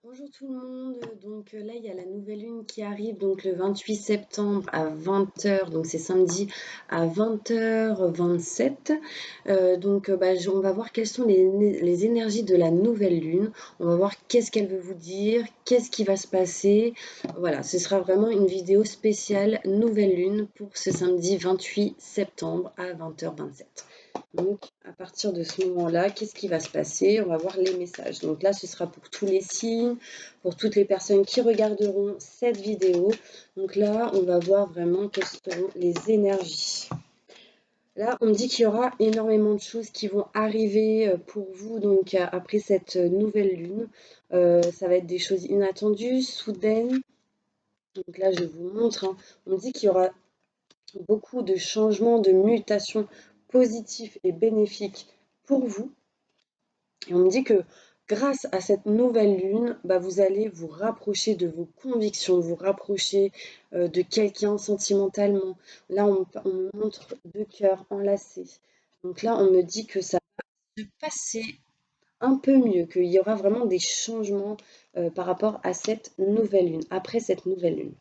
Bonjour tout le monde, donc là il y a la nouvelle lune qui arrive donc le 28 septembre à 20 h, donc c'est samedi à 20 h 27. On va voir quelles sont les énergies de la nouvelle lune, on va voir qu'est-ce qu'elle veut vous dire, qu'est-ce qui va se passer. Voilà, ce sera vraiment une vidéo spéciale nouvelle lune pour ce samedi 28 septembre à 20 h 27. Donc, à partir de ce moment-là, qu'est-ce qui va se passer? On va voir les messages. Donc là, ce sera pour tous les signes, pour toutes les personnes qui regarderont cette vidéo. Donc là, on va voir vraiment quelles seront les énergies. Là, on me dit qu'il y aura énormément de choses qui vont arriver pour vous donc après cette nouvelle lune. Ça va être des choses inattendues, soudaines. Donc là, je vous montre, hein. On me dit qu'il y aura beaucoup de changements, de mutations positifs et bénéfiques pour vous. Et on me dit que grâce à cette nouvelle lune, vous allez vous rapprocher de vos convictions, vous rapprocher de quelqu'un sentimentalement. Là, on me montre deux cœurs enlacés. Donc là, on me dit que ça va se passer un peu mieux, qu'il y aura vraiment des changements par rapport à cette nouvelle lune, après cette nouvelle lune.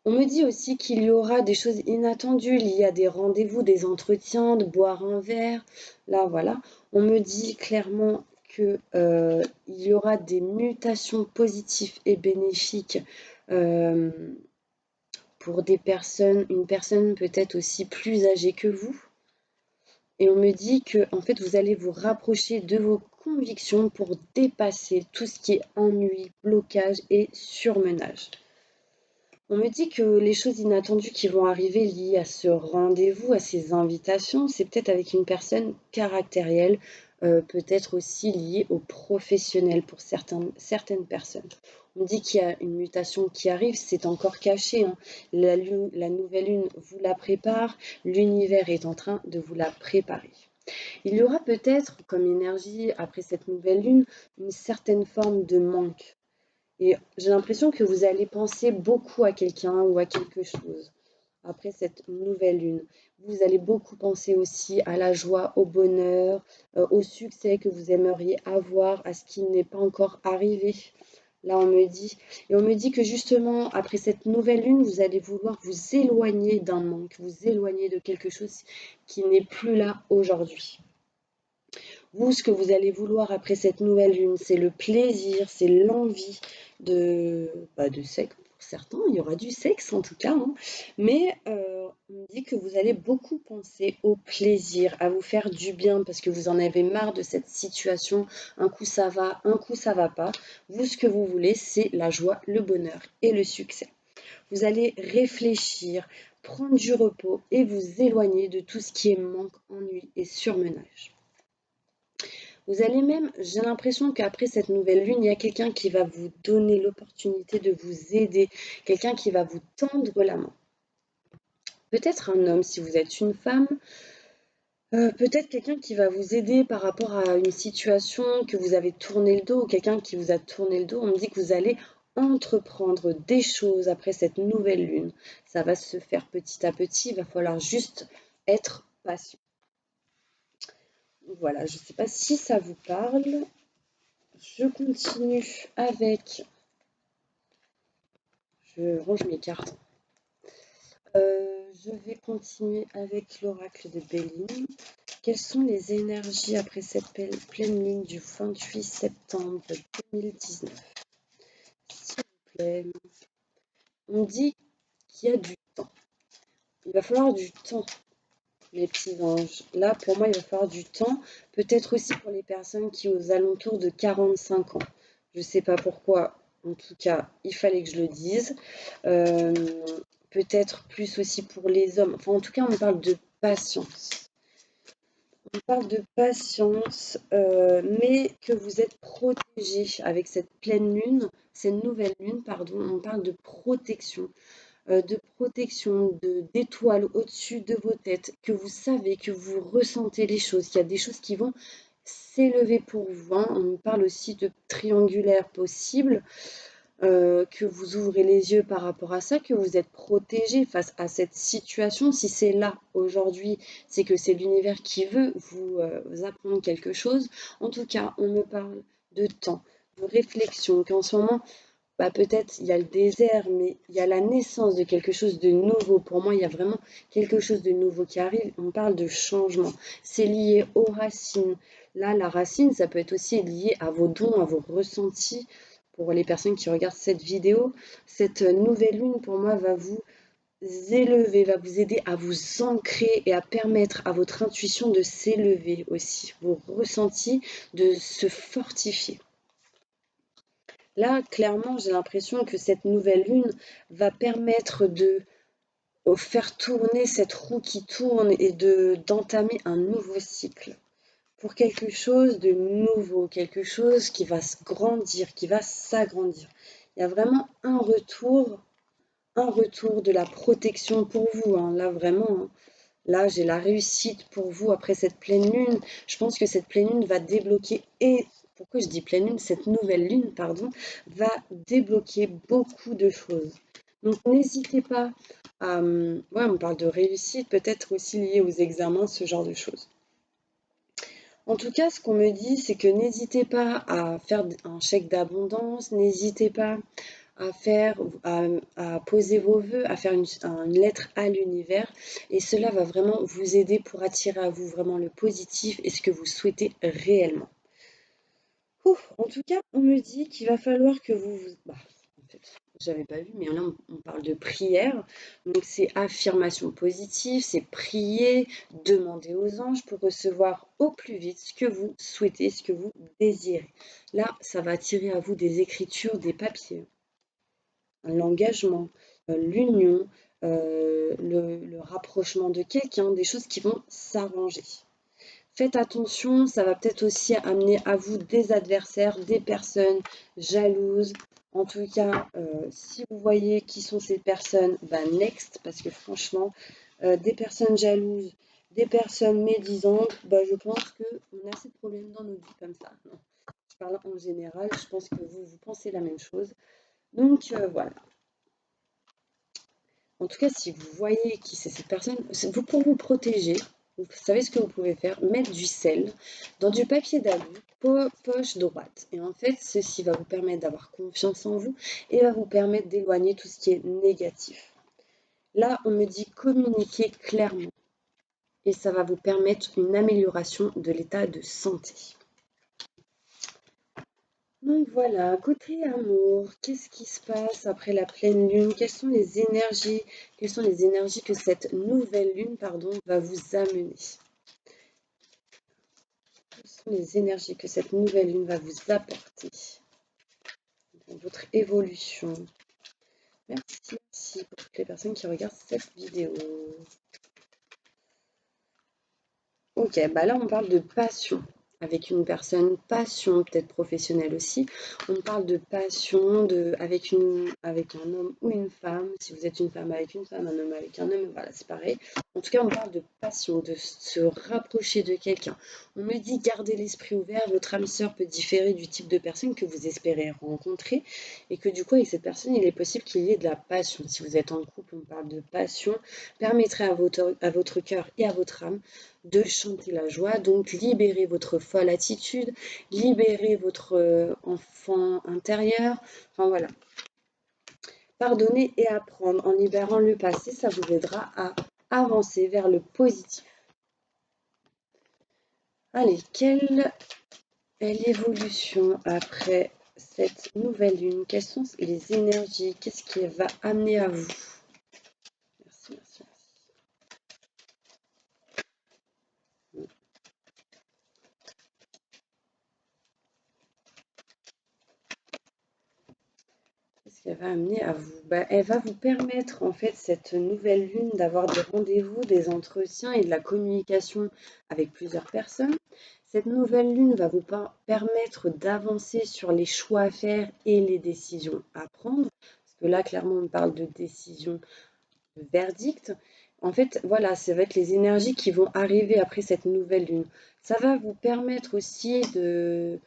On me dit aussi qu'il y aura des choses inattendues liées à des rendez-vous, des entretiens, de boire un verre. Là, voilà. On me dit clairement qu'il y aura des mutations positives et bénéfiques euh, pour des personnes, une personne peut-être aussi plus âgée que vous. Et on me dit que en fait, vous allez vous rapprocher de vos convictions pour dépasser tout ce qui est ennui, blocage et surmenage. On me dit que les choses inattendues qui vont arriver liées à ce rendez-vous, à ces invitations, c'est peut-être avec une personne caractérielle, peut-être aussi liée au professionnel pour certaines personnes. On me dit qu'il y a une mutation qui arrive, c'est encore caché, hein. La nouvelle lune vous la prépare, l'univers est en train de vous la préparer. Il y aura peut-être comme énergie, après cette nouvelle lune, une certaine forme de manque. Et j'ai l'impression que vous allez penser beaucoup à quelqu'un ou à quelque chose après cette nouvelle lune. Vous allez beaucoup penser aussi à la joie, au bonheur, au succès que vous aimeriez avoir, à ce qui n'est pas encore arrivé. Là, on me dit. Et on me dit que justement, après cette nouvelle lune, vous allez vouloir vous éloigner d'un manque, vous éloigner de quelque chose qui n'est plus là aujourd'hui. Vous, ce que vous allez vouloir après cette nouvelle lune, c'est le plaisir, c'est l'envie de sexe pour certains. Il y aura du sexe en tout cas, hein. Mais on me dit que vous allez beaucoup penser au plaisir, à vous faire du bien parce que vous en avez marre de cette situation. Un coup ça va, un coup ça va pas. Vous, ce que vous voulez, c'est la joie, le bonheur et le succès. Vous allez réfléchir, prendre du repos et vous éloigner de tout ce qui est manque, ennui et surmenage. Vous allez même, j'ai l'impression qu'après cette nouvelle lune, il y a quelqu'un qui va vous donner l'opportunité de vous aider, quelqu'un qui va vous tendre la main. Peut-être un homme si vous êtes une femme, peut-être quelqu'un qui va vous aider par rapport à une situation que vous avez tourné le dos ou quelqu'un qui vous a tourné le dos. On me dit que vous allez entreprendre des choses après cette nouvelle lune. Ça va se faire petit à petit, il va falloir juste être patient. Voilà, je ne sais pas si ça vous parle. Je continue avec... Je range mes cartes. Je vais continuer avec l'oracle de Béline. Quelles sont les énergies après cette pleine lune du 28 septembre 2019? S'il vous plaît. On dit qu'il y a du temps. Il va falloir du temps, mes petits anges. Là, pour moi, il va falloir du temps. Peut-être aussi pour les personnes qui ont aux alentours de 45 ans. Je ne sais pas pourquoi. En tout cas, il fallait que je le dise. Peut-être plus aussi pour les hommes. Enfin, en tout cas, on parle de patience. On parle de patience, mais que vous êtes protégé avec cette pleine lune, cette nouvelle lune, pardon. On parle de protection, d'étoiles au-dessus de vos têtes, que vous savez, que vous ressentez les choses, qu'il y a des choses qui vont s'élever pour vous, hein. On parle aussi de triangulaire possible. Que vous ouvrez les yeux par rapport à ça, que vous êtes protégé face à cette situation. Si c'est là aujourd'hui, c'est que c'est l'univers qui veut vous apprendre quelque chose. En tout cas, on me parle de temps, de réflexion, qu'en ce moment, bah, peut-être il y a le désert, mais il y a la naissance de quelque chose de nouveau. Pour moi, il y a vraiment quelque chose de nouveau qui arrive. On parle de changement. C'est lié aux racines. Là, la racine, ça peut être aussi lié à vos dons, à vos ressentis. Pour les personnes qui regardent cette vidéo, cette nouvelle lune, pour moi, va vous élever, va vous aider à vous ancrer et à permettre à votre intuition de s'élever aussi, vos ressentis de se fortifier. Là, clairement, j'ai l'impression que cette nouvelle lune va permettre de faire tourner cette roue qui tourne et d'entamer un nouveau cycle pour quelque chose de nouveau, quelque chose qui va se grandir, qui va s'agrandir. Il y a vraiment un retour de la protection pour vous, hein. Là, vraiment, hein. Là, j'ai la réussite pour vous après cette pleine lune. Je pense que cette pleine lune va débloquer et pourquoi je dis pleine lune, cette nouvelle lune, pardon, va débloquer beaucoup de choses. Donc n'hésitez pas à, ouais, on parle de réussite, peut-être aussi lié aux examens, ce genre de choses. En tout cas, ce qu'on me dit, c'est que n'hésitez pas à faire un chèque d'abondance, n'hésitez pas à faire, à poser vos vœux, à faire une lettre à l'univers. Et cela va vraiment vous aider pour attirer à vous vraiment le positif et ce que vous souhaitez réellement. Ouf, en tout cas, on me dit qu'il va falloir que bah, en fait, j'avais pas vu, mais là, on parle de prière. Donc, c'est affirmation positive, c'est prier, demander aux anges pour recevoir au plus vite ce que vous souhaitez, ce que vous désirez. Là, ça va attirer à vous des écritures, des papiers, l'engagement, l'union, le rapprochement de quelqu'un, des choses qui vont s'arranger. Faites attention, ça va peut-être aussi amener à vous des adversaires, des personnes jalouses. En tout cas, si vous voyez qui sont ces personnes, bah next, parce que franchement, des personnes jalouses, des personnes médisantes, bah je pense qu'on a assez de problèmes dans nos vies comme ça. Je parle en général, je pense que vous pensez la même chose. Donc voilà. En tout cas, si vous voyez qui c'est cette personne, vous pour vous protéger, vous savez ce que vous pouvez faire, mettre du sel dans du papier d'alu, poche droite. Et en fait, ceci va vous permettre d'avoir confiance en vous et va vous permettre d'éloigner tout ce qui est négatif. Là, on me dit communiquer clairement et ça va vous permettre une amélioration de l'état de santé. Donc voilà, côté amour, qu'est-ce qui se passe après la pleine lune? Quelles sont les énergies que cette nouvelle lune, pardon, va vous amener? Quelles sont les énergies que cette nouvelle lune va vous apporter dans votre évolution? Merci pour toutes les personnes qui regardent cette vidéo. Ok, bah là on parle de passion. Avec une personne, passion, peut-être professionnelle aussi. On parle de passion avec un homme ou une femme. Si vous êtes une femme avec une femme, un homme avec un homme, voilà, c'est pareil. En tout cas, on parle de passion, de se rapprocher de quelqu'un. On me dit gardez l'esprit ouvert, votre âme sœur peut différer du type de personne que vous espérez rencontrer et que du coup, avec cette personne, il est possible qu'il y ait de la passion. Si vous êtes en couple, on parle de passion. Permettrez à votre cœur et à votre âme de chanter la joie, donc libérez votre folle attitude, libérez votre enfant intérieur, enfin voilà. Pardonnez et apprendre en libérant le passé, ça vous aidera à avancer vers le positif. Allez, quelle est l'évolution après cette nouvelle lune? Quelles sont les énergies? Qu'est-ce qui va amener à vous? Merci, merci, merci. Qu'est-ce qu'elle va amener à vous? Bah, elle va vous permettre, en fait, cette nouvelle lune, d'avoir des rendez-vous, des entretiens et de la communication avec plusieurs personnes. Cette nouvelle lune va vous permettre d'avancer sur les choix à faire et les décisions à prendre. Parce que là, clairement, on parle de décision, de verdict. En fait, voilà, ça va être les énergies qui vont arriver après cette nouvelle lune. Ça va vous permettre aussi de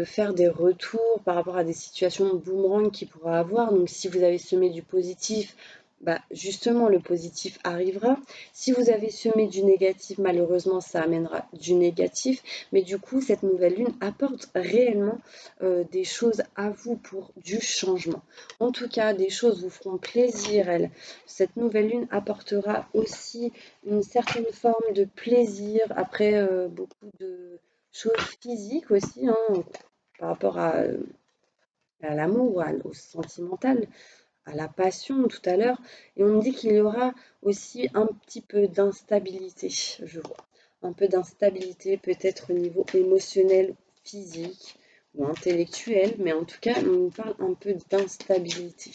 faire des retours par rapport à des situations boomerang qu'il pourra avoir. Donc, si vous avez semé du positif, bah, justement, le positif arrivera. Si vous avez semé du négatif, malheureusement, ça amènera du négatif. Mais du coup, cette nouvelle lune apporte réellement des choses à vous pour du changement. En tout cas, des choses vous feront plaisir, elle. Cette nouvelle lune apportera aussi une certaine forme de plaisir après beaucoup de choses physiques aussi, hein, par rapport à l'amour, au sentimental, à la passion tout à l'heure. Et on me dit qu'il y aura aussi un petit peu d'instabilité, je vois. Un peu d'instabilité peut-être au niveau émotionnel, physique ou intellectuel, mais en tout cas, on me parle un peu d'instabilité.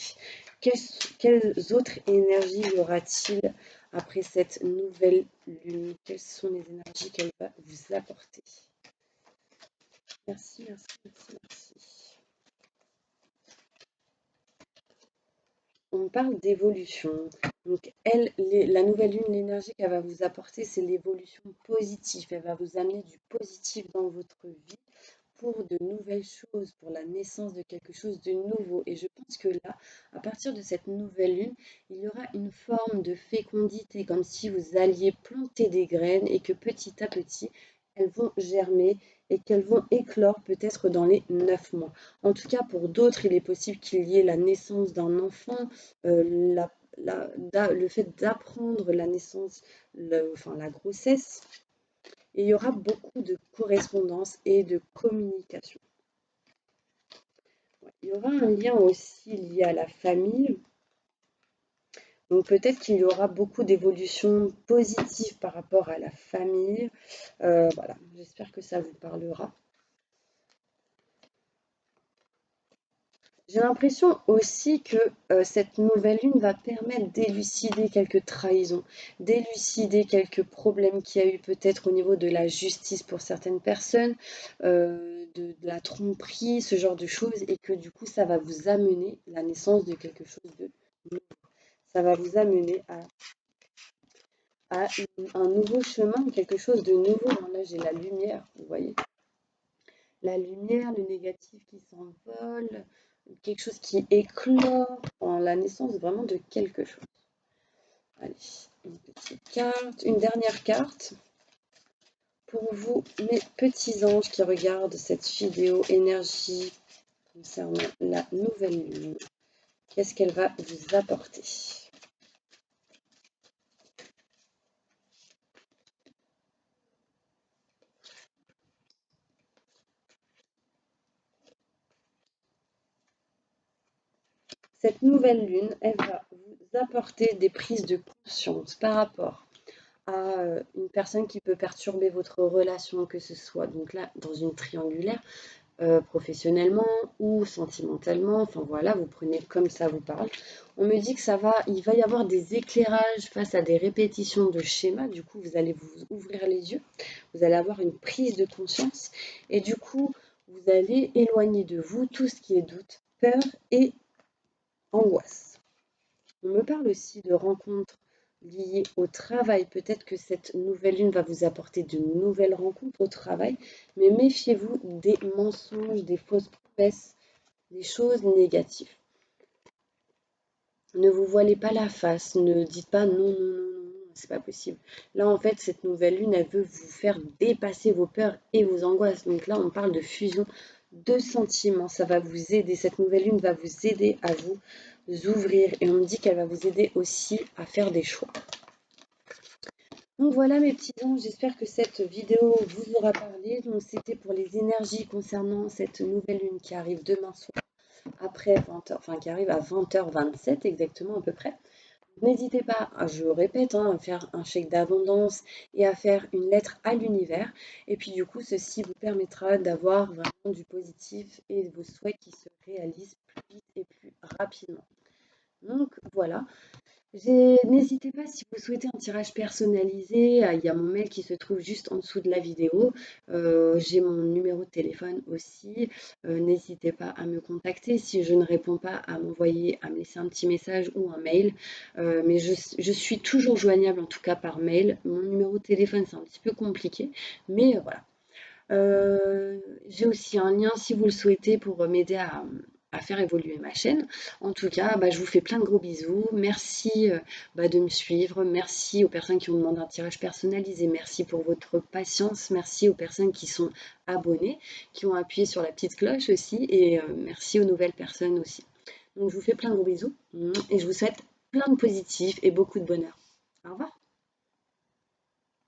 Quelles autres énergies y aura-t-il après cette nouvelle lune? Quelles sont les énergies qu'elle va vous apporter? Merci, merci, merci, merci. On parle d'évolution. Donc, la nouvelle lune, l'énergie qu'elle va vous apporter, c'est l'évolution positive. Elle va vous amener du positif dans votre vie pour de nouvelles choses, pour la naissance de quelque chose de nouveau. Et je pense que là, à partir de cette nouvelle lune, il y aura une forme de fécondité, comme si vous alliez planter des graines et que petit à petit, elles vont germer et qu'elles vont éclore peut-être dans les 9 mois. En tout cas, pour d'autres, il est possible qu'il y ait la naissance d'un enfant, le fait d'apprendre la naissance, enfin la grossesse, et il y aura beaucoup de correspondance et de communication. Il y aura un lien aussi lié à la famille. Donc peut-être qu'il y aura beaucoup d'évolutions positives par rapport à la famille. Voilà, j'espère que ça vous parlera. J'ai l'impression aussi que cette nouvelle lune va permettre d'élucider quelques trahisons, d'élucider quelques problèmes qu'il y a eu peut-être au niveau de la justice pour certaines personnes, de la tromperie, ce genre de choses, et que du coup ça va vous amener la naissance de quelque chose de nouveau. Ça va vous amener à un nouveau chemin, quelque chose de nouveau. Là j'ai la lumière, vous voyez. La lumière, le négatif qui s'envole, quelque chose qui éclore en la naissance vraiment de quelque chose. Allez, une petite carte, une dernière carte pour vous, mes petits anges qui regardent cette vidéo énergie concernant la nouvelle lune. Qu'est-ce qu'elle va vous apporter? Cette nouvelle lune, elle va vous apporter des prises de conscience par rapport à une personne qui peut perturber votre relation, que ce soit donc là dans une triangulaire, professionnellement ou sentimentalement, enfin voilà, vous prenez comme ça vous parle. On me dit que il va y avoir des éclairages face à des répétitions de schémas, du coup vous allez vous ouvrir les yeux, vous allez avoir une prise de conscience et du coup vous allez éloigner de vous tout ce qui est doute, peur et angoisse. On me parle aussi de rencontres liées au travail. Peut-être que cette nouvelle lune va vous apporter de nouvelles rencontres au travail, mais méfiez-vous des mensonges, des fausses promesses, des choses négatives. Ne vous voilez pas la face, ne dites pas non, non, non, non, c'est pas possible. Là, en fait, cette nouvelle lune, elle veut vous faire dépasser vos peurs et vos angoisses. Donc là, on parle de fusion de sentiments. Ça va vous aider. Cette nouvelle lune va vous aider à vous ouvrir. Et on me dit qu'elle va vous aider aussi à faire des choix. Donc voilà mes petits anges, j'espère que cette vidéo vous aura parlé. Donc c'était pour les énergies concernant cette nouvelle lune qui arrive demain soir après 20h, enfin qui arrive à 20h27 exactement à peu près. N'hésitez pas, je répète, hein, à faire un chèque d'abondance et à faire une lettre à l'univers. Et puis du coup, ceci vous permettra d'avoir vraiment du positif et vos souhaits qui se réalisent plus vite et plus rapidement. Donc voilà. N'hésitez pas si vous souhaitez un tirage personnalisé, il y a mon mail qui se trouve juste en dessous de la vidéo. J'ai mon numéro de téléphone aussi. N'hésitez pas à me contacter si je ne réponds pas, à m'envoyer, à me laisser un petit message ou un mail. Mais je suis toujours joignable en tout cas par mail. Mon numéro de téléphone c'est un petit peu compliqué, mais voilà. J'ai aussi un lien si vous le souhaitez pour m'aider à faire évoluer ma chaîne. En tout cas, je vous fais plein de gros bisous. Merci de me suivre. Merci aux personnes qui ont demandé un tirage personnalisé. Merci pour votre patience. Merci aux personnes qui sont abonnées, qui ont appuyé sur la petite cloche aussi. Et merci aux nouvelles personnes aussi. Donc, je vous fais plein de gros bisous et je vous souhaite plein de positifs et beaucoup de bonheur. Au revoir.